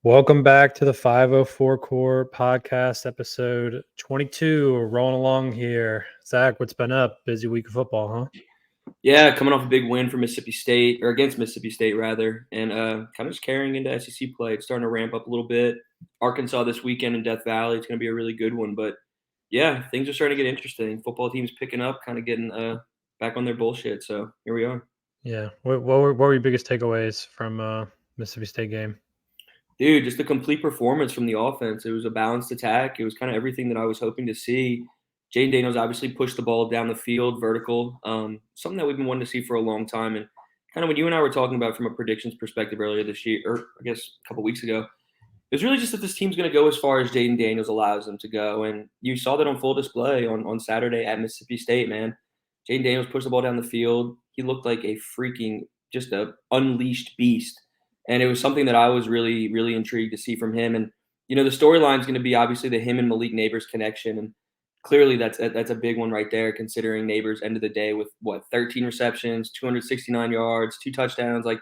Welcome back to the 504 Core podcast, episode 22. We're rolling along here. Zach, what's been up? Busy week of football, huh? Yeah, coming off a big win for Mississippi State, or against Mississippi State rather, and kind of just carrying into SEC play. It's starting to ramp up a little bit. Arkansas this weekend in Death Valley. It's going to be a really good one. But yeah, things are starting to get interesting. Football teams picking up, kind of getting back on their bullshit. So here we are. Yeah. What were your biggest takeaways from Mississippi State game? Dude, just a complete performance from the offense. It was a balanced attack. It was kind of everything that I was hoping to see. Jayden Daniels obviously pushed the ball down the field vertical, something that we've been wanting to see for a long time. And kind of when you and I were talking about from a predictions perspective earlier this year, or I guess a couple weeks ago, it was really just that this team's going to go as far as Jayden Daniels allows them to go. And you saw that on full display on Saturday at Mississippi State, man. Jayden Daniels pushed the ball down the field. He looked like a freaking, just a unleashed beast. And it was something that I was really, really intrigued to see from him. And, the storyline is going to be obviously the him and Malik Neighbors connection. And clearly that's a big one right there, considering Neighbors end of the day with 13 receptions, 269 yards, 2 touchdowns. Like,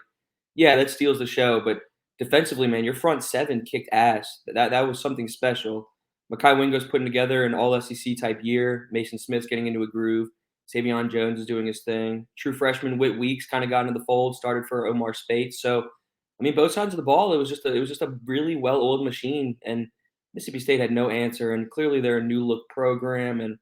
yeah, that steals the show. But defensively, man, your front seven kicked ass. That was something special. Mekhi Wingo's putting together an all SEC type year. Mason Smith's getting into a groove. Savion Jones is doing his thing. True freshman Whit Weeks kind of got into the fold, started for Omar Spates. So, I mean, both sides of the ball, it was just a really well-oiled machine, and Mississippi State had no answer. And clearly, they're a new look program, and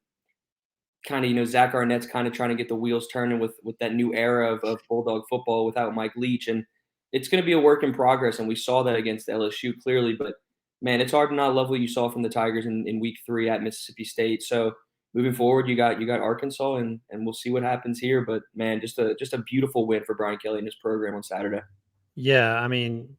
kind of Zach Arnett's kind of trying to get the wheels turning with that new era of Bulldog football without Mike Leach, and it's going to be a work in progress. And we saw that against LSU clearly, but man, it's hard to not love what you saw from the Tigers in week 3 at Mississippi State. So moving forward, you got Arkansas, and we'll see what happens here. But man, just a beautiful win for Brian Kelly and his program on Saturday. Yeah, I mean,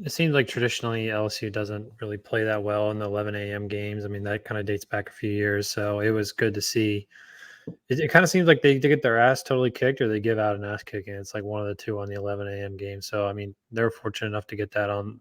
it seems like traditionally LSU doesn't really play that well in the 11 a.m. games. I mean, that kind of dates back a few years. So it was good to see. It kind of seems like they get their ass totally kicked or they give out an ass kicking. It's like one of the two on the 11 a.m. game. So I mean, they're fortunate enough to get that on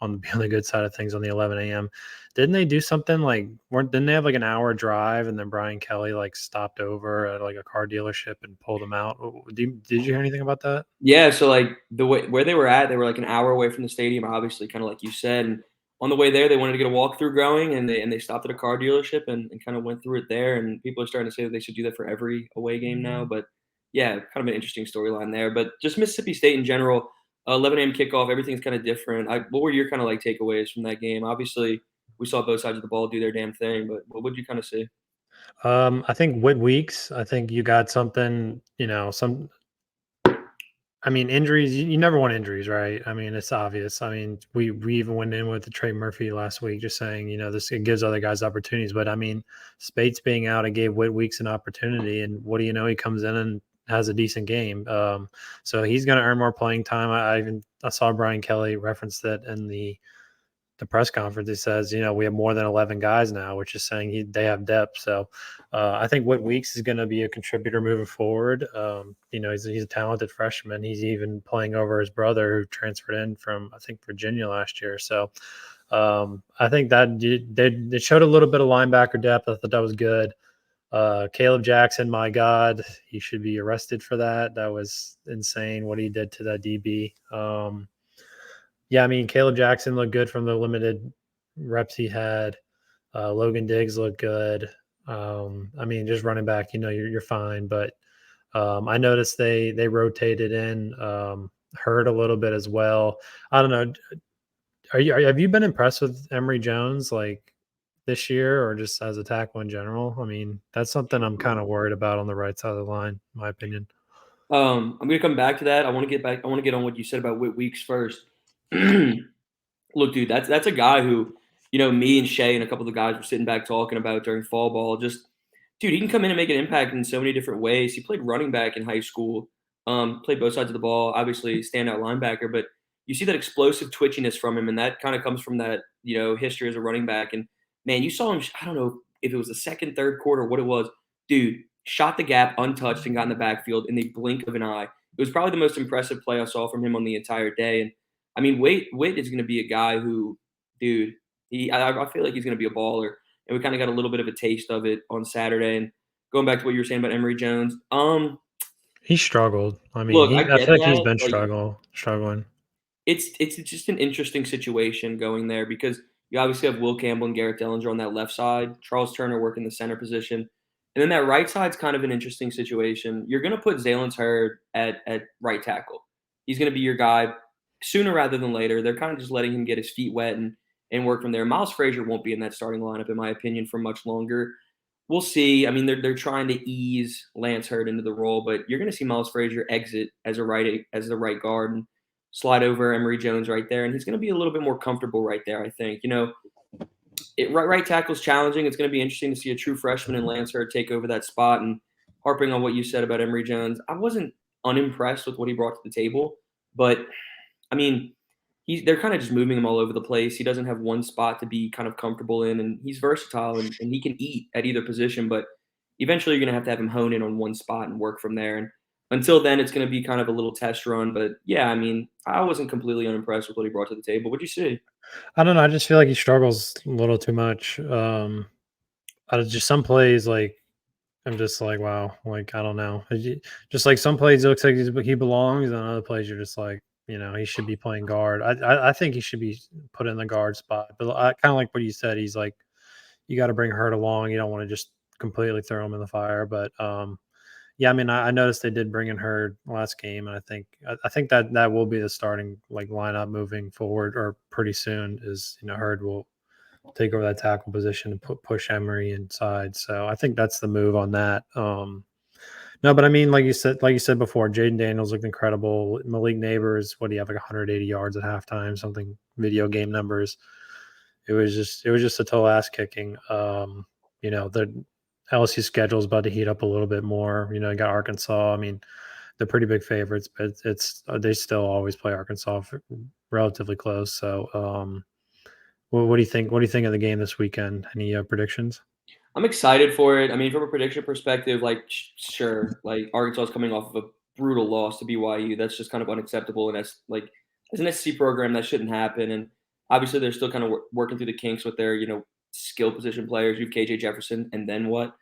the good side of things on the 11 a.m. Didn't they do something like didn't they have like an hour drive and then Brian Kelly like stopped over at like a car dealership and pulled them out? Did you hear anything about that? Yeah, so like the way where they were at, they were like an hour away from the stadium, obviously, kind of like you said. And on the way there, they wanted to get a walkthrough going, and they stopped at a car dealership and kind of went through it there. And people are starting to say that they should do that for every away game now. But yeah, kind of an interesting storyline there. But just Mississippi State in general, 11 a.m. kickoff, everything's kind of different. What were your kind of like takeaways from that game? Obviously, we saw both sides of the ball do their damn thing, but what would you kind of see? I think Whit Weeks. I think you got something. Some. I mean, injuries. You never want injuries, right? I mean, it's obvious. I mean, we even went in with the Trey Murphy last week, just saying, this it gives other guys opportunities. But I mean, Spates being out, it gave Whit Weeks an opportunity, and what do you know? He comes in and has a decent game. So he's going to earn more playing time. I saw Brian Kelly reference that in the press conference. He says, we have more than 11 guys now, which is saying they have depth. So I think Whit Weeks is going to be a contributor moving forward. He's a talented freshman. He's even playing over his brother who transferred in from, I think, Virginia last year. So I think that they showed a little bit of linebacker depth. I thought that was good. Kaleb Jackson, my God, he should be arrested for that. That was insane what he did to that DB. Yeah, I mean, Kaleb Jackson looked good from the limited reps he had. Logan Diggs looked good. I mean, just running back, you're fine. But I noticed they rotated in Hurt a little bit as well. I don't know. Have you been impressed with Emory Jones like this year or just as a tackle in general? I mean, that's something I'm kind of worried about on the right side of the line, in my opinion. I'm gonna come back to that. I want to get back. I want to get on what you said about Whit Weeks first. Look, dude, that's a guy who, me and Shay and a couple of the guys were sitting back talking about during fall ball. Just, dude, he can come in and make an impact in so many different ways. He played running back in high school, played both sides of the ball, obviously standout linebacker, but you see that explosive twitchiness from him, and that kind of comes from that, history as a running back. And man, you saw him, I don't know if it was the second, third quarter, what it was, dude, shot the gap untouched and got in the backfield in the blink of an eye. It was probably the most impressive play I saw from him on the entire day. And I mean, Whit is going to be a guy who, dude, I feel like he's going to be a baller, and we kind of got a little bit of a taste of it on Saturday. And going back to what you were saying about Emory Jones, He struggled. I mean, look, I I get feel like he's that. been Like, struggling. It's just an interesting situation going there because you obviously have Will Campbell and Garrett Dellinger on that left side, Charles Turner working the center position, and then that right side's kind of an interesting situation. You're gonna put Zalen's Hurd at right tackle. He's gonna be your guy sooner rather than later. They're kind of just letting him get his feet wet and work from there. Miles Frazier won't be in that starting lineup, in my opinion, for much longer. We'll see. I mean, they're trying to ease Lance Hurd into the role, but you're going to see Miles Frazier exit as the right guard and slide over Emory Jones right there, and he's going to be a little bit more comfortable right there. I think. Right tackle's challenging. It's going to be interesting to see a true freshman in Lance Hurd take over that spot. And harping on what you said about Emory Jones, I wasn't unimpressed with what he brought to the table, but I mean, they're kind of just moving him all over the place. He doesn't have one spot to be kind of comfortable in, and he's versatile and he can eat at either position. But eventually, you're going to have him hone in on one spot and work from there. And until then, it's going to be kind of a little test run. But yeah, I mean, I wasn't completely unimpressed with what he brought to the table. What'd you see? I don't know. I just feel like he struggles a little too much. Out of just some plays, like I'm just like, wow, like I don't know. Just like some plays, it looks like he belongs, and other plays, you're just like, he should be playing guard. I think he should be put in the guard spot. But I kind of like what you said. He's like, you got to bring Hurt along. You don't want to just completely throw him in the fire. But yeah, I mean, I noticed they did bring in Hurd last game, and I think that will be the starting like lineup moving forward, or pretty soon. Is Hurd will take over that tackle position and push Emery inside. So I think that's the move on that. No, but I mean, like you said before, Jayden Daniels looked incredible. Malik Neighbors, what do you have, like 180 yards at halftime, something video game numbers. It was just a total ass kicking. The LSU schedule is about to heat up a little bit more. You got Arkansas. I mean, they're pretty big favorites, but they still always play Arkansas relatively close. So, what do you think? What do you think of the game this weekend? Any predictions? I'm excited for it. I mean, from a prediction perspective, like sure, like Arkansas is coming off of a brutal loss to BYU. That's just kind of unacceptable, and that's like as an SEC program that shouldn't happen. And obviously, they're still kind of working through the kinks with their skill position players. You have KJ Jefferson, and then what?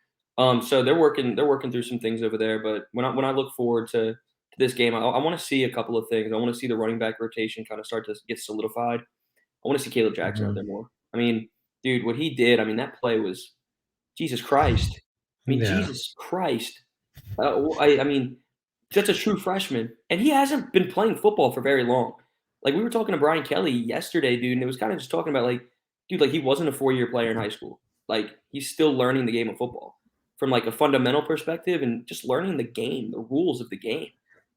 So they're working through some things over there. But when I look forward to this game, I want to see a couple of things. I want to see the running back rotation kind of start to get solidified. I want to see Caleb Jackson out Mhm. there more. I mean, dude, what he did. I mean, that play was Jesus Christ. I mean, Yeah. Jesus Christ. I mean, that's a true freshman, and he hasn't been playing football for very long. Like, we were talking to Brian Kelly yesterday, dude, and it was kinda just talking about, like, dude, like, he wasn't a four-year player in high school. Like, he's still learning the game of football from, like, a fundamental perspective and just learning the game, the rules of the game.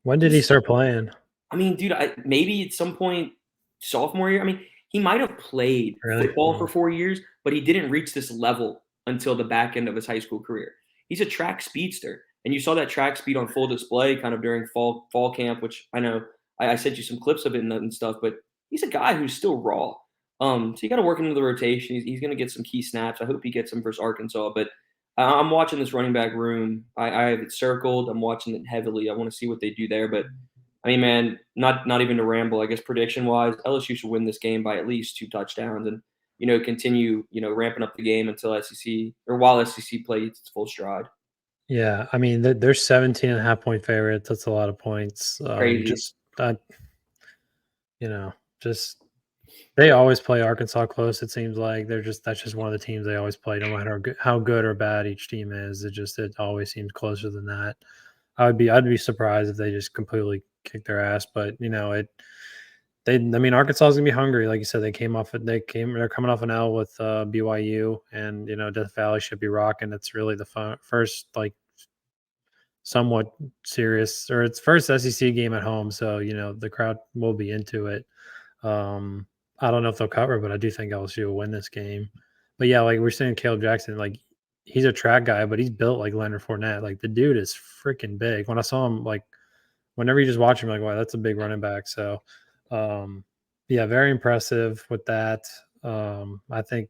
When did he He's start playing? I mean, dude, maybe at some point sophomore year. I mean, he might have played Really? football for Oh. 4 years, but he didn't reach this level until the back end of his high school career. He's a track speedster, and you saw that track speed on full display kind of during fall camp, which I know I sent you some clips of it and stuff. But he's a guy who's still raw. So you got to work into the rotation. He's going to get some key snaps. I hope he gets them versus Arkansas. But I'm watching this running back room. I have it circled. I'm watching it heavily. I want to see what they do there, but I mean, man, not even to ramble. I guess prediction wise, LSU should win this game by at least 2 touchdowns, and continue ramping up the game until SEC or while SEC plays its full stride. Yeah, I mean, they're 17.5 point favorites. That's a lot of points. Crazy. Just you know, just they always play Arkansas close. It seems like that's just one of the teams they always play, no matter how good or bad each team is. It always seems closer than that. I'd be surprised if they just completely kick their ass, but I mean, Arkansas is gonna be hungry, like you said. They're coming off an L with BYU, and Death Valley should be rocking. It's really the first like somewhat serious, or it's first SEC game at home, so the crowd will be into it. Um, I don't know if they'll cover, but I do think LSU will win this game. But yeah, like we're saying, Caleb Jackson, like he's a track guy, but he's built like Leonard Fournette. Like the dude is freaking big. When I saw him, like whenever you just watch him, like wow, that's a big running back. So, yeah, very impressive with that. I think,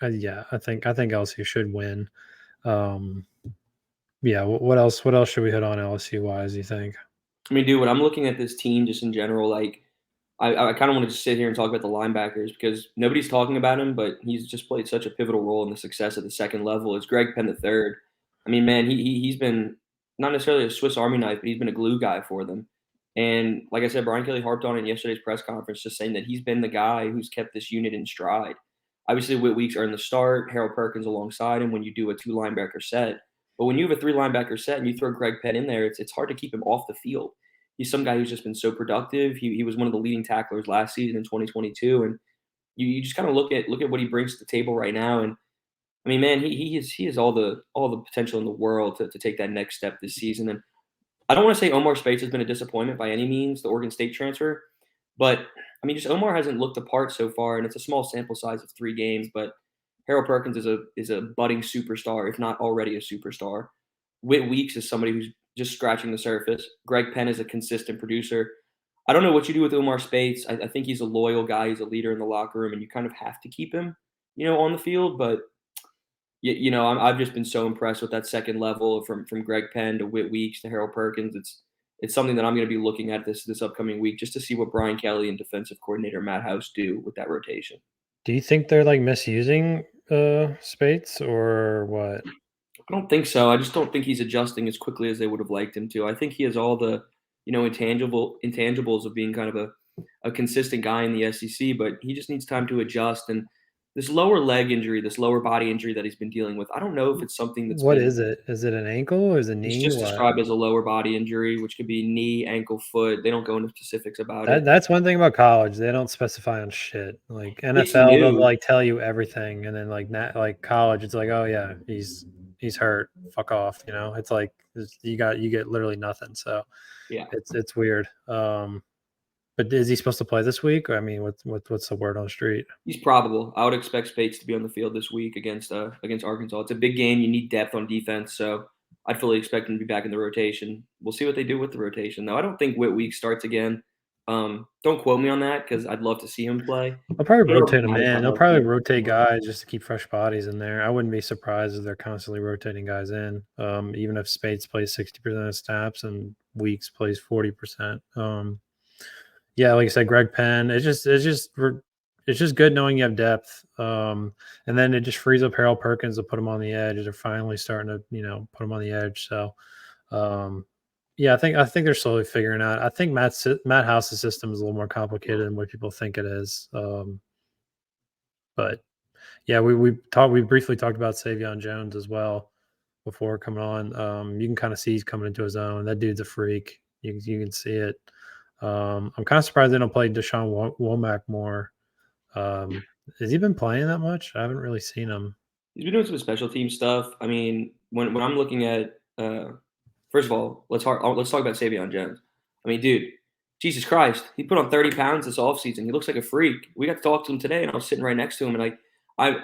yeah, I think LSU should win. Um, yeah, what else? What else should we hit on LSU wise? You think? I mean, dude, when I'm looking at this team just in general, like I kind of want to just sit here and talk about the linebackers because nobody's talking about him, but he's just played such a pivotal role in the success at the second level. Is Greg Penn the third? I mean, man, he's been not necessarily a Swiss Army knife, but he's been a glue guy for them. And like I said, Brian Kelly harped on it in yesterday's press conference, just saying that he's been the guy who's kept this unit in stride. Obviously, Whit Weeks earned the start, Harold Perkins alongside him when you do a two linebacker set. But when you have a three linebacker set and you throw Greg Penn in there, it's hard to keep him off the field. He's some guy who's just been so productive. He was one of the leading tacklers last season in 2022, and you just kind of look at what he brings to the table right now. And I mean, man, he has all the potential in the world to take that next step this season. And I don't want to say Omar Speights has been a disappointment by any means, the Oregon State transfer, but I mean, just Omar hasn't looked the part so far, and it's a small sample size of 3 games. But Harold Perkins is a budding superstar, if not already a superstar. Whit Weeks is somebody who's just scratching the surface. Greg Penn is a consistent producer. I don't know what you do with Omar Speights. I think he's a loyal guy. He's a leader in the locker room, and you kind of have to keep him, on the field. But I've just been so impressed with that second level from Greg Penn to Whit Weeks to Harold Perkins. It's something that I'm going to be looking at this upcoming week just to see what Brian Kelly and defensive coordinator Matt House do with that rotation. Do you think they're like misusing Spates or what? I don't think so. I just don't think he's adjusting as quickly as they would have liked him to. I think he has all the intangibles of being kind of a consistent guy in the SEC, but he just needs time to adjust. And this lower leg injury, this lower body injury that he's been dealing with, I don't know if it's something that's What been. is it? Is it an ankle or is it a It's knee? just What? described as a lower body injury, which could be knee, ankle, foot. They don't go into specifics about it. That's one thing about college. They don't specify on shit. Like It's NFL, they'll new. like tell you everything, and then like college, it's like, oh yeah, he's hurt. Fuck off. It's like you get literally nothing. So Yeah. it's weird. But is he supposed to play this week? I mean, what's the word on the street? He's probable. I would expect Spates to be on the field this week against Arkansas. It's a big game. You need depth on defense, so I'd fully expect him to be back in the rotation. We'll see what they do with the rotation, though. I don't think Whit Week starts again. Don't quote me on that because I'd love to see him play. They'll probably Harold rotate them might in. not They'll love to probably see rotate him. guys just to keep fresh bodies in there. I wouldn't be surprised if they're constantly rotating guys in. Even if Spates plays 60% of snaps and Weeks plays 40%. Yeah, like I said, Greg Penn. It's just good knowing you have depth. And then it just frees up Harold Perkins to put him on the edge. They're finally starting to put him on the edge. So um, yeah, I think they're slowly figuring out. I think Matt House's system is a little more complicated than what people think it is. But yeah, we briefly talked about Savion Jones as well before coming on. You can kind of see he's coming into his own. That dude's a freak. You can see it. I'm kind of surprised they don't play Deshaun Womack more. Has he been playing that much? I haven't really seen him. He's been doing some special team stuff. I mean, when I'm looking at, first of all, let's talk about Savion Jones. I mean, dude, Jesus Christ, he put on 30 pounds this offseason. He looks like a freak. We got to talk to him today, and I was sitting right next to him, and I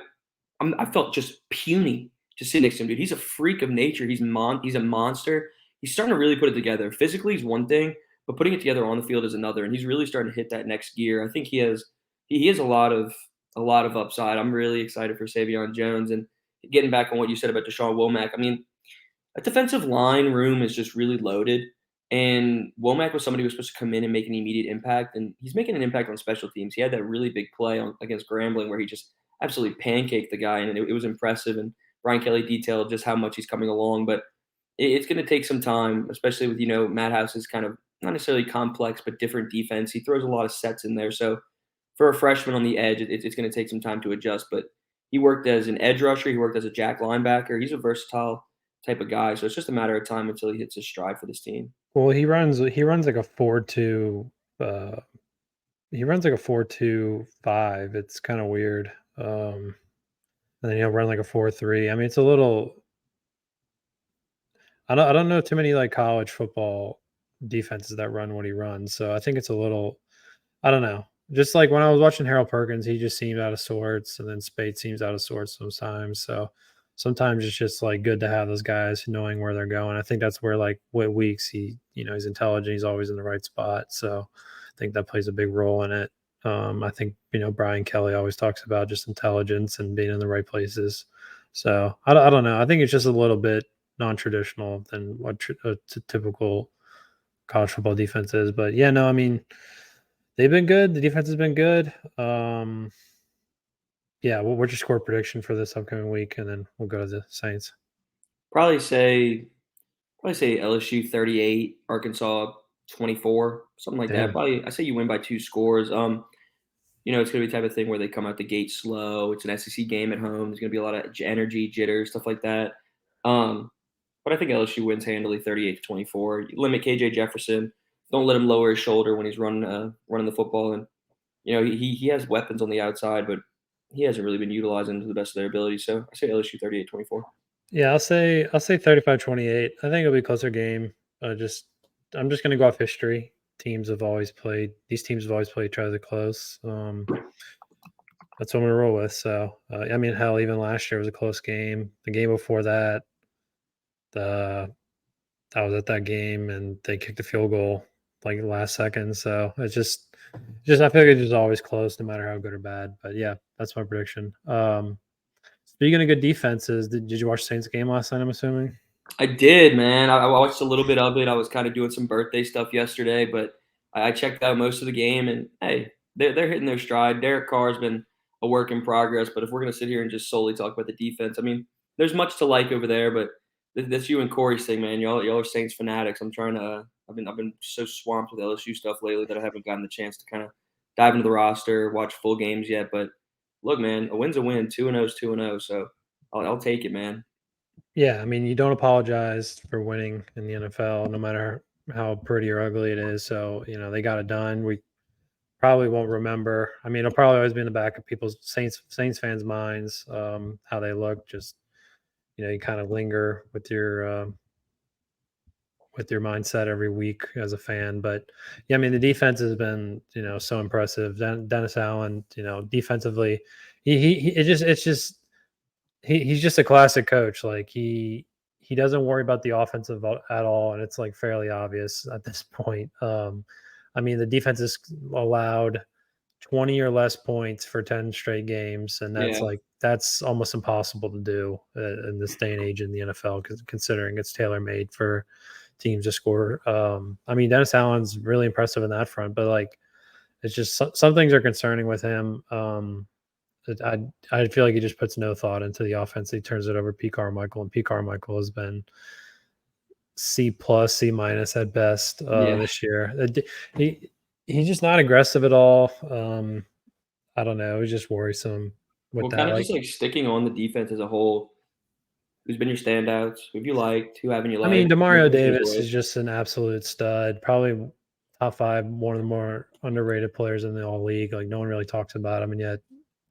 I felt just puny to sit next to him, dude. He's a freak of nature. He's a monster. He's starting to really put it together. Physically, he's one thing, but putting it together on the field is another. And he's really starting to hit that next gear. I think he has a lot of upside. I'm really excited for Savion Jones and getting back on what you said about Deshaun Womack. I mean, a defensive line room is just really loaded. And Womack was somebody who was supposed to come in and make an immediate impact, and he's making an impact on special teams. He had that really big play against Grambling where he just absolutely pancaked the guy, and it was impressive. And Brian Kelly detailed just how much he's coming along, but it's going to take some time, especially with Matt House's kind of not necessarily complex but different defense. He throws a lot of sets in there, so for a freshman on the edge, it's going to take some time to adjust. But he worked as an edge rusher, he worked as a jack linebacker. He's a versatile type of guy, so it's just a matter of time until he hits his stride for this team. Well, he runs like a 4-2. Uh, he runs like a 4-2-5. It's kind of weird. And then he'll run like a 4-3. I mean, it's a little. I don't know too many like college football defenses that run what he runs. So I think it's a little. I don't know. Just like when I was watching Harold Perkins, he just seemed out of sorts, and then Spade seems out of sorts sometimes. So sometimes it's just like good to have those guys knowing where they're going. I think that's where like Whit Weeks, he's intelligent, he's always in the right spot. So I think that plays a big role in it. I think Brian Kelly always talks about just intelligence and being in the right places. So I don't know. I think it's just a little bit non-traditional than what a typical college football defense is. But yeah, no, I mean they've been good. The defense has been good. Yeah, what's your score prediction for this upcoming week, and then we'll go to the Saints. Probably say LSU 38, Arkansas 24, something like that. Damn. Probably, I say you win by 2 scores. It's gonna be the type of thing where they come out the gate slow. It's an SEC game at home. There's gonna be a lot of energy, jitters, stuff like that. Um, but I think LSU wins handily, 38-24. You limit KJ Jefferson. Don't let him lower his shoulder when he's running the football. And he has weapons on the outside, but he hasn't really been utilizing to the best of their ability. So I say LSU 38-24. Yeah, I'll say 35-28. I think it'll be a closer game. I'm just gonna go off history. These teams have always played each other close. That's what I'm gonna roll with. So I mean, hell, even last year was a close game. The game before that, the I was at that game and they kicked a field goal like last second. So it's just I feel like it's just always close, no matter how good or bad. But yeah, that's my prediction. Speaking of good defenses, did you watch Saints game last night? I'm assuming. I did, man. I watched a little bit of it. I was kind of doing some birthday stuff yesterday, but I checked out most of the game. And hey, they're hitting their stride. Derek Carr's been a work in progress. But if we're gonna sit here and just solely talk about the defense, I mean, there's much to like over there. But that's you and Corey's thing, man. Y'all are Saints fanatics. I'm trying to. I've been so swamped with LSU stuff lately that I haven't gotten the chance to kind of dive into the roster, watch full games yet. But look, man, a win's a win. 2-0 is 2-0. So I'll take it, man. Yeah, I mean, you don't apologize for winning in the NFL, no matter how pretty or ugly it is. So, they got it done. We probably won't remember. I mean, it'll probably always be in the back of people's Saints fans' minds, how they look. Just, you kind of linger with your mindset every week as a fan. But yeah, I mean, the defense has been, so impressive. Dennis Allen, defensively, it's just he's just a classic coach. Like he doesn't worry about the offensive at all, and it's like fairly obvious at this point. I mean, the defense has allowed 20 or less points for 10 straight games, and Yeah. that's almost impossible to do in this day and age in the NFL, considering it's tailor made for teams to score. I mean, Dennis Allen's really impressive in that front, but like it's just some things are concerning with him. I feel like he just puts no thought into the offense. He turns it over to P. Carmichael, and P. Carmichael has been C plus, C minus at best Yeah. this year. He he's just not aggressive at all. I don't know. It's just worrisome with Well, that. kinda just, Like, like, sticking on the defense as a whole, who's been your standouts? Who have you liked? Who haven't you I mean, liked? Demario Which Davis enjoyed? is just an absolute stud. Probably top five, one of the more underrated players in the all league. Like, no one really talks about him, and yet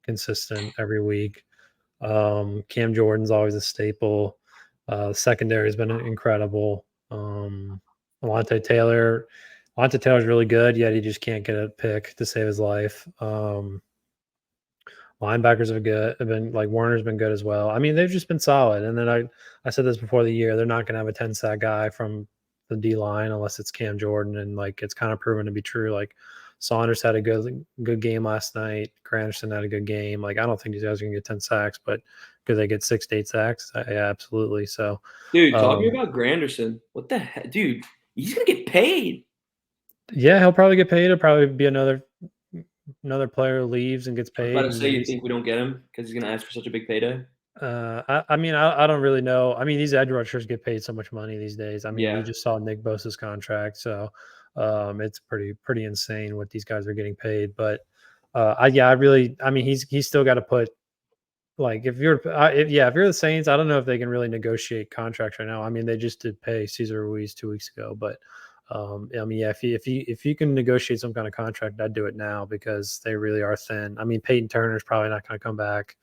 consistent every week. Cam Jordan's always a staple. Secondary has been incredible. Alontae Taylor, Alontae Taylor's really good, yet he just can't get a pick to save his life. Linebackers are good. Have been like Warner's been good as well. I mean, they've just been solid. And then I said this before the year, they're not going to have a 10 sack guy from the D line unless it's Cam Jordan, and like it's kind of proven to be true. Like Saunders had a good game last night. Granderson had a good game. Like I don't think these guys are going to get 10 sacks, but could they get 6 to 8 sacks? Yeah, absolutely. So, Dude, talking um, about Granderson, what the heck? Dude, he's gonna get paid. yeah, he'll probably get paid. It'll probably be another player who leaves and gets I was about paid, to and say, maybe you think we don't get him because he's gonna ask for such a big payday? I mean, I don't really know. I mean, these edge rushers get paid so much money these days. I mean, you Yeah. just saw Nick Bosa's contract, so it's pretty insane what these guys are getting paid. But I mean, he's still got to put like if you're the Saints, I don't know if they can really negotiate contracts right now. I mean, they just did pay Cesar Ruiz 2 weeks ago, but I mean, yeah, if you can negotiate some kind of contract, I'd do it now because they really are thin. I mean, Peyton Turner's probably not going to come back.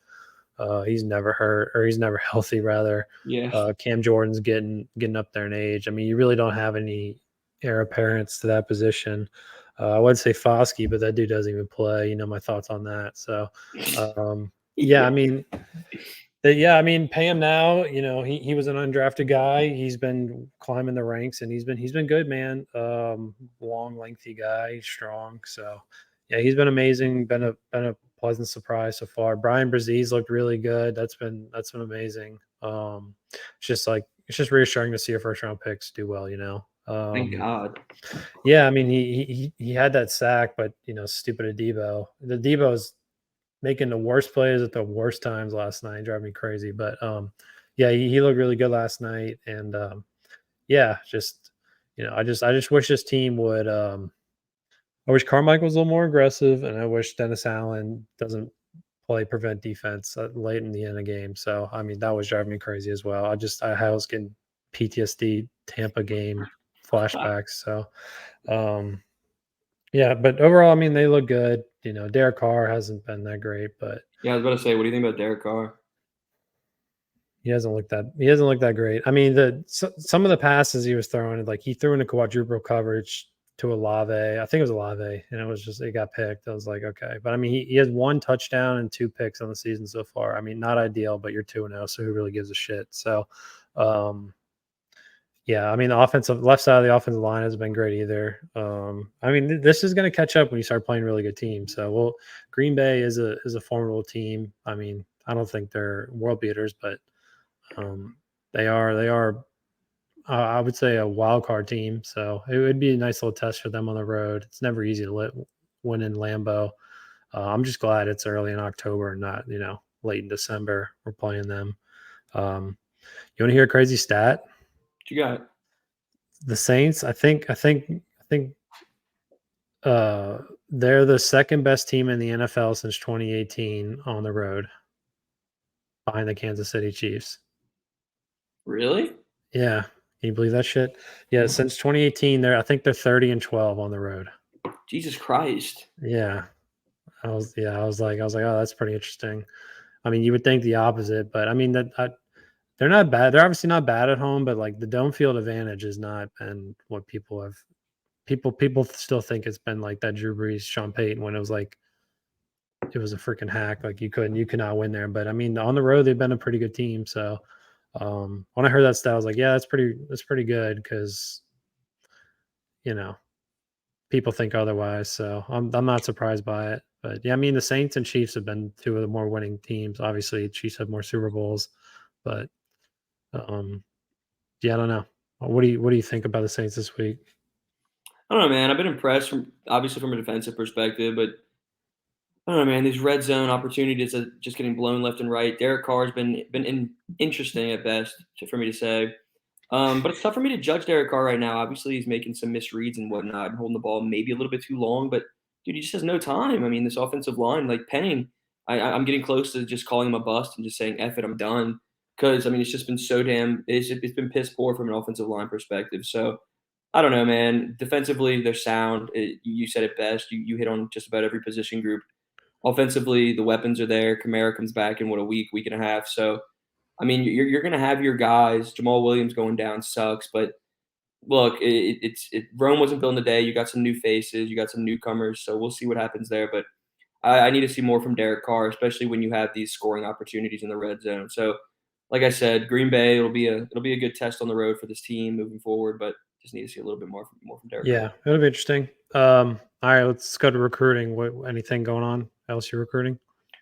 He's never hurt, or he's never healthy rather. Yeah. Cam Jordan's getting up there in age. I mean, you really don't have any heir apparents to that position. I would say Foskey, but that dude doesn't even play. You know my thoughts on that. So, um, yeah, Yeah. I mean, yeah, I mean, pay him now. He was an undrafted guy. He's been climbing the ranks, and he's been good, man. Long, lengthy guy, strong. So, yeah, he's been amazing. Been a pleasant surprise so far. Brian Brzee looked really good. That's been amazing. It's just reassuring to see your first round picks do well. Thank God. Yeah, I mean, he had that sack, but stupid Adebo. The Debo's making the worst plays at the worst times last night, drive me crazy. But yeah, he looked really good last night, and yeah, just I just wish this team would. I wish Carmichael was a little more aggressive, and I wish Dennis Allen doesn't play prevent defense late in the end of the game. So I mean, that was driving me crazy as well. I was getting PTSD Tampa game flashbacks. So yeah, but overall, I mean, they look good. Derek Carr hasn't been that great, but Yeah, I was about to say, what do you think about Derek Carr? he hasn't looked that great. I mean, some of the passes he was throwing, like he threw into quadruple coverage to Olave. I think it was Olave, and it got picked. I was like, okay, but I mean, he has 1 touchdown and 2 picks on the season so far. I mean, not ideal, but you're 2-0, so who really gives a shit? So, yeah, I mean, the left side of the offensive line hasn't been great either. I mean, this is going to catch up when you start playing really good teams. So, well, Green Bay is a formidable team. I mean, I don't think they're world beaters, but they are. I would say a wild card team. So it would be a nice little test for them on the road. It's never easy to win in Lambeau. I'm just glad it's early in October and not late in December. We're playing them. You want to hear a crazy stat? What you got? The Saints, I think uh they're the second best team in the NFL since 2018 on the road behind the Kansas City Chiefs. Really? Yeah. Can you believe that shit? Yeah, since 2018 I think they're 30-12 on the road. Jesus Christ. Yeah. I was like, oh, that's pretty interesting. I mean, you would think the opposite, but I mean they're not bad. They're obviously not bad at home, but like the dome field advantage has not been what people still think it's been like that Drew Brees, Sean Payton when it was like it was a freaking hack. Like you could not win there. But I mean, on the road they've been a pretty good team. So when I heard that stat, I was like, yeah, that's pretty good because you know people think otherwise. So I'm not surprised by it. But yeah, I mean the Saints and Chiefs have been two of the more winning teams. Obviously, Chiefs have more Super Bowls, but um, yeah, I don't know. What do you think about the Saints this week? I don't know, man. I've been impressed from a defensive perspective, but I don't know, man. These red zone opportunities are just getting blown left and right. Derek Carr's been interesting at best for me to say. But it's tough for me to judge Derek Carr right now. Obviously, he's making some misreads and whatnot, and holding the ball maybe a little bit too long. But dude, he just has no time. I mean, this offensive line, like Penning, I'm getting close to just calling him a bust and just saying, "Eff it, I'm done." Because I mean, it's just been so damn. It's been piss poor from an offensive line perspective. So I don't know, man. Defensively, they're sound. You said it best. You hit on just about every position group. Offensively, the weapons are there. Kamara comes back in what, a week and a half. So I mean, you're going to have your guys. Jamal Williams going down sucks, but look, Rome wasn't built in a day. You got some new faces, you got some newcomers, so we'll see what happens there. But I need to see more from Derek Carr, especially when you have these scoring opportunities in the red zone. So, like I said, Green Bay it'll be a good test on the road for this team moving forward, but just need to see a little bit more from Derek Carr. Yeah, it'll be interesting. All right, let's go to recruiting. Anything going on? LSU recruiting?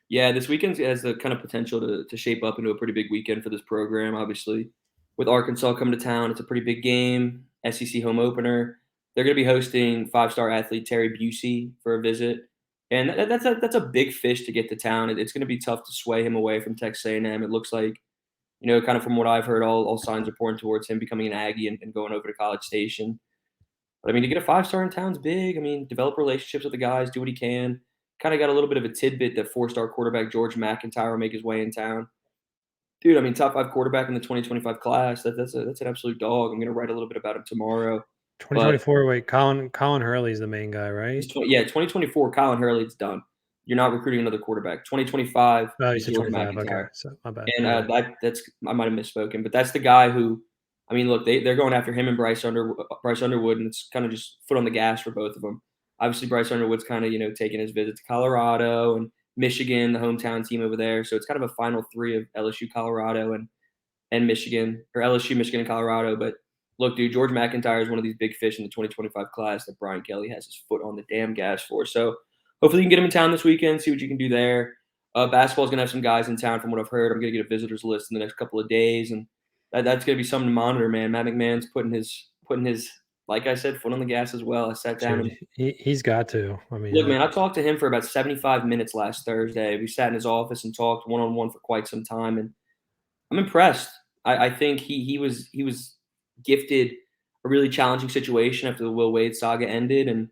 Yeah, this weekend has the kind of potential to shape up into a pretty big weekend for this program. Obviously, with Arkansas coming to town, it's a pretty big game. SEC home opener. They're going to be hosting five-star athlete Terry Busey for a visit, and that's a big fish to get to town. It's going to be tough to sway him away from Texas A&M. It looks like, kind of from what I've heard, all signs are pointing towards him becoming an Aggie and going over to College Station. But I mean, to get a five-star in town's big. I mean, develop relationships with the guys, do what he can. Kind of got a little bit of a tidbit that four-star quarterback George McIntyre will make his way in town. Dude, I mean, top five quarterback in the 2025 class. That's an absolute dog. I'm going to write a little bit about him tomorrow. But 2024. Wait, Colin Hurley's the main guy, right? 2024, Colin Hurley's done. You're not recruiting another quarterback. 2025 Oh, you is said George 25. Okay, McIntyre. so my bad. And Yeah. that's I might have misspoken, but that's the guy who, I mean, look, they're going after him and Bryce Underwood, and it's kind of just foot on the gas for both of them. Obviously, Bryce Underwood's kind of taking his visit to Colorado and Michigan, the hometown team over there. So it's kind of a final three of LSU, Colorado, and Michigan, or LSU, Michigan, and Colorado. But look, dude, George McIntyre is one of these big fish in the 2025 class that Brian Kelly has his foot on the damn gas for. So hopefully you can get him in town this weekend, see what you can do there. Basketball is going to have some guys in town from what I've heard. I'm going to get a visitors list in the next couple of days, and that's going to be something to monitor, man. Matt McMahon's putting his, like I said, foot on the gas as well. I sat down Dude, and he's got to. I mean, look, man, I talked to him for about 75 minutes last Thursday. We sat in his office and talked one-on-one for quite some time, and I'm impressed. I think he was gifted a really challenging situation after the Will Wade saga ended, and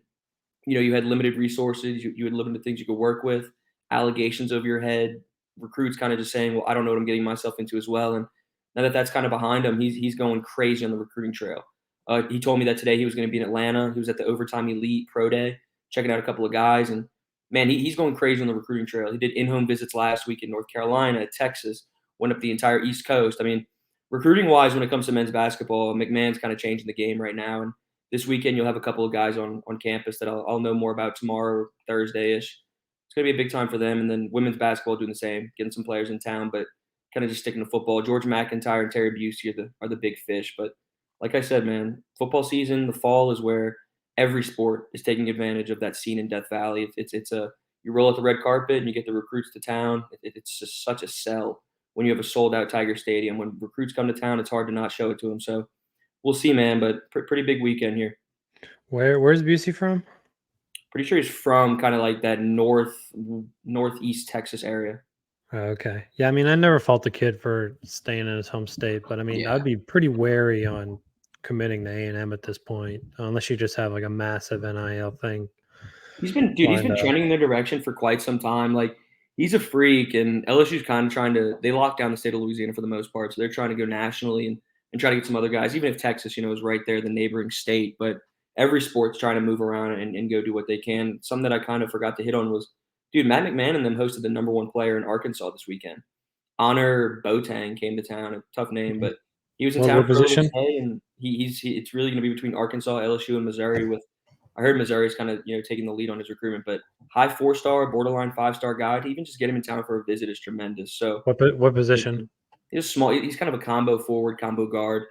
you had limited resources, you had limited things you could work with, allegations over your head, recruits kind of just saying, "Well, I don't know what I'm getting myself into as well." And now that that's kind of behind him, he's going crazy on the recruiting trail. He told me that today he was going to be in Atlanta. He was at the Overtime Elite Pro Day, checking out a couple of guys, and man, he's going crazy on the recruiting trail. He did in-home visits last week in North Carolina, Texas, went up the entire East Coast. I mean, recruiting wise, when it comes to men's basketball, McMahon's kind of changing the game right now, and this weekend you'll have a couple of guys on campus that I'll know more about tomorrow, Thursday ish. It's going to be a big time for them. And then women's basketball doing the same, getting some players in town, but kind of just sticking to football. George McIntyre and Terry Busey are the big fish. But like I said, man, football season, the fall is where every sport is taking advantage of that scene in Death Valley. It's a you roll out the red carpet and you get the recruits to town. It's just such a sell when you have a sold out Tiger Stadium. When recruits come to town, it's hard to not show it to them. So we'll see, man. But pretty big weekend here. Where's Busey from? Pretty sure he's from kind of like that northeast Texas area. Oh, okay. Yeah, I mean, I never fault the kid for staying in his home state, but I mean, Yeah. I'd be pretty wary on committing to A&M at this point, unless you just have like a massive NIL thing. He's been trending in their direction for quite some time. Like he's a freak, and LSU's kind of trying to. They lock down the state of Louisiana for the most part, so they're trying to go nationally and try to get some other guys. Even if Texas, is right there, the neighboring state, but every sport's trying to move around and go do what they can. Something that I kind of forgot to hit on was, dude, Matt McMahon and them hosted the number one player in Arkansas this weekend. Honor Boateng came to town, a tough name, but he was in town What for a little position? stay, and it's really going to be between Arkansas, LSU, and Missouri. With I heard Missouri's kind of taking the lead on his recruitment, but high 4-star, borderline 5-star guy. To even just get him in town for a visit is tremendous. So What position? he's small. He's kind of a combo forward, combo guard.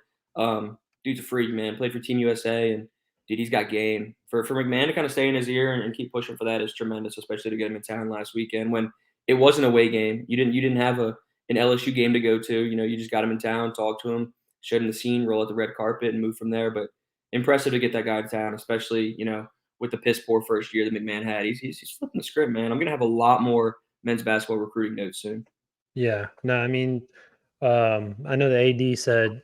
Dude's a freak, man. Played for Team USA, and dude, he's got game. For McMahon to kind of stay in his ear and keep pushing for that is tremendous, especially to get him in town last weekend when it was an away game. You didn't have an LSU game to go to. You just got him in town, talked to him, showed him the scene, roll out the red carpet, and move from there. But impressive to get that guy to town, especially with the piss poor first year that McMahon had. He's flipping the script, man. I'm gonna have a lot more men's basketball recruiting notes soon. Yeah. No, I mean, I know the AD said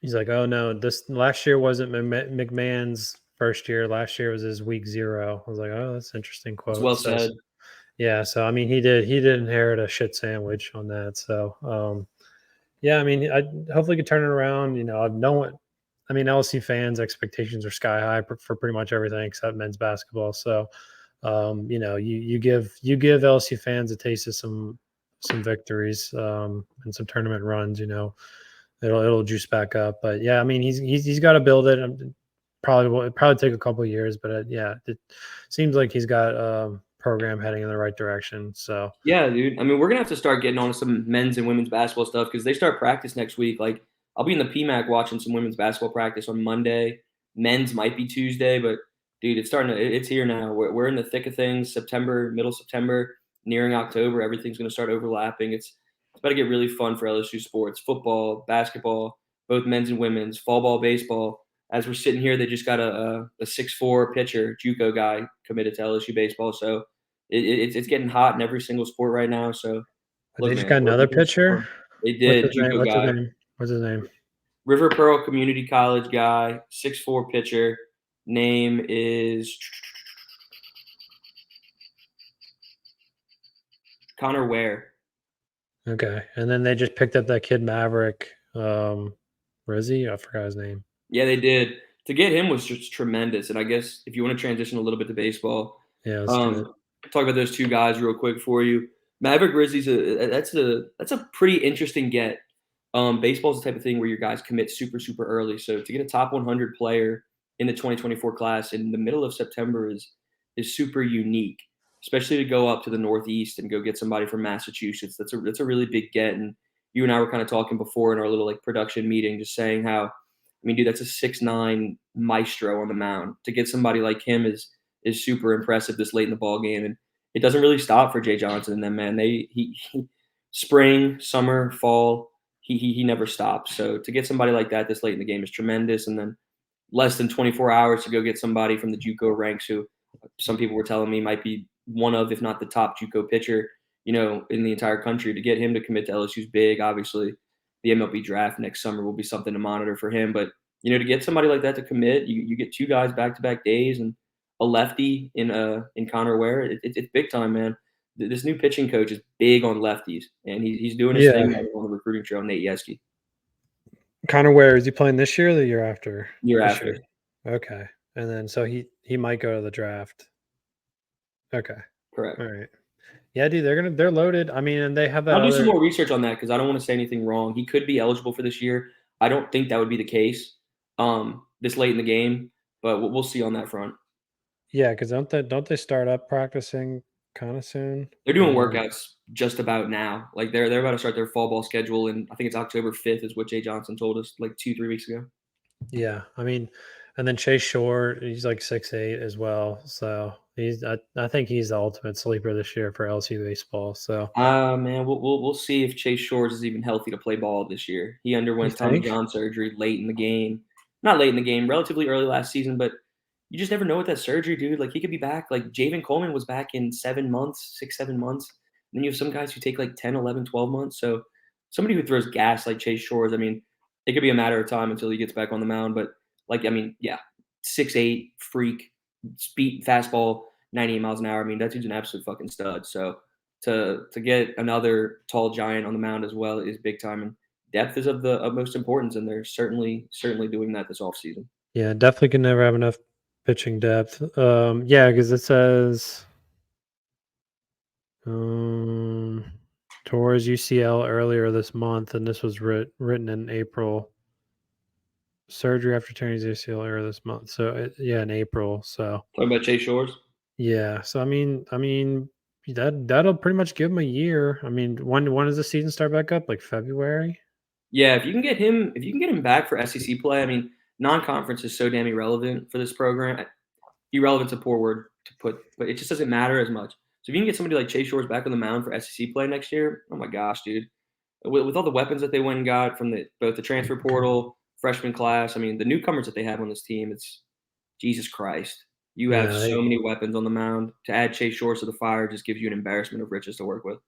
he's like, oh no, this last year wasn't McMahon's first year. Last year was his week 0. I was like, oh, that's an interesting It's quote. well So, said. yeah. So I mean, he did inherit a shit sandwich on that. So, yeah, I mean, I hopefully could turn it around. No one. I mean, LSU fans' expectations are sky high for pretty much everything except men's basketball. So, you give LSU fans a taste of some victories and some tournament runs. It'll juice back up. But yeah, I mean, he's got to build it. It'll probably take a couple of years, but yeah, it seems like he's got a program heading in the right direction. So Yeah, dude. I mean, we're gonna have to start getting on to some men's and women's basketball stuff because they start practice next week. Like, I'll be in the PMAC watching some women's basketball practice on Monday. Men's might be Tuesday, but dude, it's here now. We're in the thick of things. September, middle September, nearing October, everything's gonna start overlapping. It's about to get really fun for LSU sports, football, basketball, both men's and women's, fall ball, baseball. As we're sitting here, they just got a 6'4" pitcher, JUCO guy, committed to LSU baseball. So it's getting hot in every single sport right now. So look, they just man, got another pitcher. they What's did his name? JUCO guy, What's his name? River Pearl Community College guy, 6'4" pitcher. Name is Connor Ware. Okay, and then they just picked up that kid Mavrick, Rizy. I forgot his name. Yeah, they did. To get him was just tremendous. And I guess if you want to transition a little bit to baseball, Yeah, let's do it. talk about those two guys real quick for you. Maverick Rizzy's that's a pretty interesting get. Baseball's the type of thing where your guys commit super, super early. So to get a top 100 player in the 2024 class in the middle of September is super unique, especially to go up to the Northeast and go get somebody from Massachusetts. That's a really big get. And you and I were kind of talking before in our little like production meeting, just saying how, I mean, dude, that's a 6'9" maestro on the mound. To get somebody like him is super impressive this late in the ball game, and it doesn't really stop for Jay Johnson and them, man. He spring, summer, fall, he never stops. So to get somebody like that this late in the game is tremendous. And then less than 24 hours to go get somebody from the JUCO ranks who some people were telling me might be one of, if not the top JUCO pitcher, in the entire country. To get him to commit to LSU's big. Obviously, the MLB draft next summer will be something to monitor for him. But to get somebody like that to commit, you get two guys back to back days and a lefty in Connor Ware. It's big time, man. This new pitching coach is big on lefties, and he's doing his thing Yeah. on the recruiting trail. Nate Yeski, Connor Ware, is he playing this year or the year after? year This year. after, Okay. And then so he might go to the draft. Okay. correct. All right. Yeah, dude, they're loaded. I mean, and they have that I'll do some other. more research on that because I don't want to say anything wrong. He could be eligible for this year. I don't think that would be the case this late in the game, but we'll see on that front. Yeah, because don't they start up practicing kind of soon? They're doing workouts just about now. Like they're about to start their fall ball schedule, and I think it's October 5th is what Jay Johnson told us like 2-3 weeks ago. Yeah, I mean, and then Chase Short, he's like 6'8" as well. So I think he's the ultimate sleeper this year for LSU baseball. So Man, we'll see if Chase Shores is even healthy to play ball this year. He you underwent Tommy think? John surgery late in the game. Not late in the game, relatively early last season, but you just never know with that surgery, dude. Like he could be back. Like Javen Coleman was back in 7 months, 6, 7 months. And then you have some guys who take like 10, 11, 12 months. So somebody who throws gas like Chase Shores, I mean, it could be a matter of time until he gets back on the mound. But like, I mean, yeah, 6'8", freak, speed, fastball, 98 miles an hour. I mean, that dude's an absolute fucking stud. So to get another tall giant on the mound as well is big time, and depth is of the utmost importance, and they're certainly doing that this offseason. Yeah, definitely can never have enough pitching depth. Yeah, because it says um towards UCL earlier this month, and this was written in April. Surgery after tearing his ACL earlier this month. So yeah, in April. So Talking about Chase Shores. yeah. So I mean that'll pretty much give him a year. I mean, when does the season start back up? Like February? Yeah, if you can get him back for SEC play, I mean, non-conference is so damn irrelevant for this program. Irrelevant's a poor word to put, but it just doesn't matter as much. So if you can get somebody like Chase Shores back on the mound for SEC play next year, oh my gosh, dude. With all the weapons that they went and got from both the transfer portal, freshman class, I mean, the newcomers that they have on this team, it's Jesus Christ. You have Yeah, so many weapons on the mound. To add Chase Shores to the fire just gives you an embarrassment of riches to work with.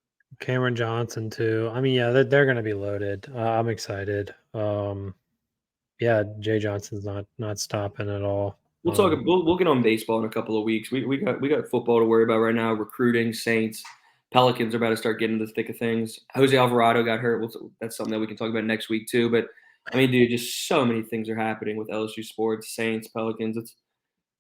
Cameron Johnson too. I mean, yeah, they're going to be loaded. I'm excited. Yeah, Jay Johnson's not stopping at all. We'll talk. We'll get on baseball in a couple of weeks. We got football to worry about right now. Recruiting, Saints, Pelicans are about to start getting into the thick of things. Jose Alvarado got hurt. That's something that we can talk about next week too. But I mean, dude, just so many things are happening with LSU sports, Saints, Pelicans. It's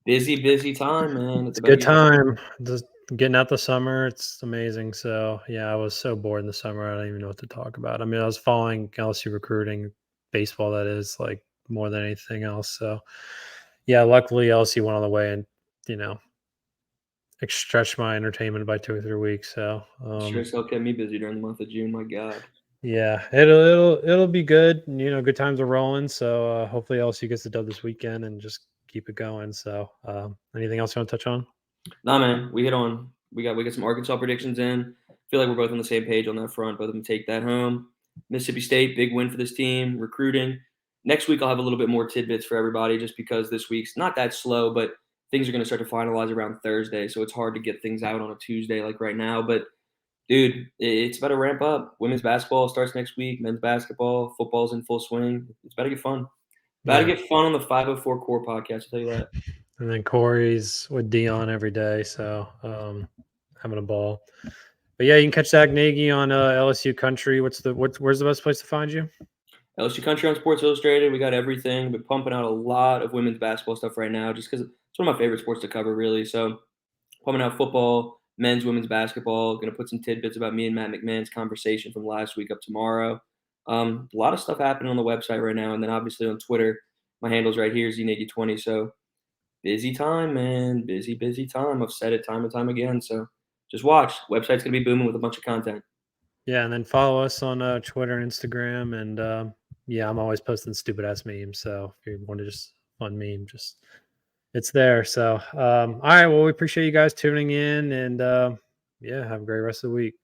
busy time, man. It's It's a about to good get fun. time. Just getting out the summer, it's amazing. So yeah, I was so bored in the summer. I don't even know what to talk about. I mean, I was following LSU recruiting, baseball that is, like more than anything else. So yeah, luckily LSU went on the way and you know stretched my entertainment by 2 or 3 weeks. So Sure as hell kept me busy during the month of June. My God. yeah, it'll be good. Good times are rolling. So hopefully LSU gets the dub this weekend and just keep it going. So anything else you want to touch on? Nah, man, we hit on. We got some Arkansas predictions in. Feel like we're both on the same page on that front. Both of them take that home. Mississippi State, big win for this team. Recruiting. Next week, I'll have a little bit more tidbits for everybody, just because this week's not that slow, but things are going to start to finalize around Thursday, so it's hard to get things out on a Tuesday like right now. But dude, it's about to ramp up. Women's basketball starts next week. Men's basketball, football's in full swing. It's about to get fun. About to Yeah. get fun on the 504 Core podcast. I'll tell you that. And then Corey's with Dion every day, so having a ball. But yeah, you can catch Zach Nagy on LSU Country. Where's the best place to find you? LSU Country on Sports Illustrated. We got everything. Been pumping out a lot of women's basketball stuff right now, just because it's one of my favorite sports to cover, really. So pumping out football, men's, women's basketball. Going to put some tidbits about me and Matt McMahon's conversation from last week up tomorrow. A lot of stuff happening on the website right now, and then obviously on Twitter. My handle's right here, ZNaggy20. So busy time, man. Busy time. I've said it time and time again. So just watch. Website's going to be booming with a bunch of content. Yeah, and then follow us on Twitter and Instagram. And yeah, I'm always posting stupid ass memes. So if you want to just fun meme, just it's there. So all right, well, we appreciate you guys tuning in, and yeah, have a great rest of the week.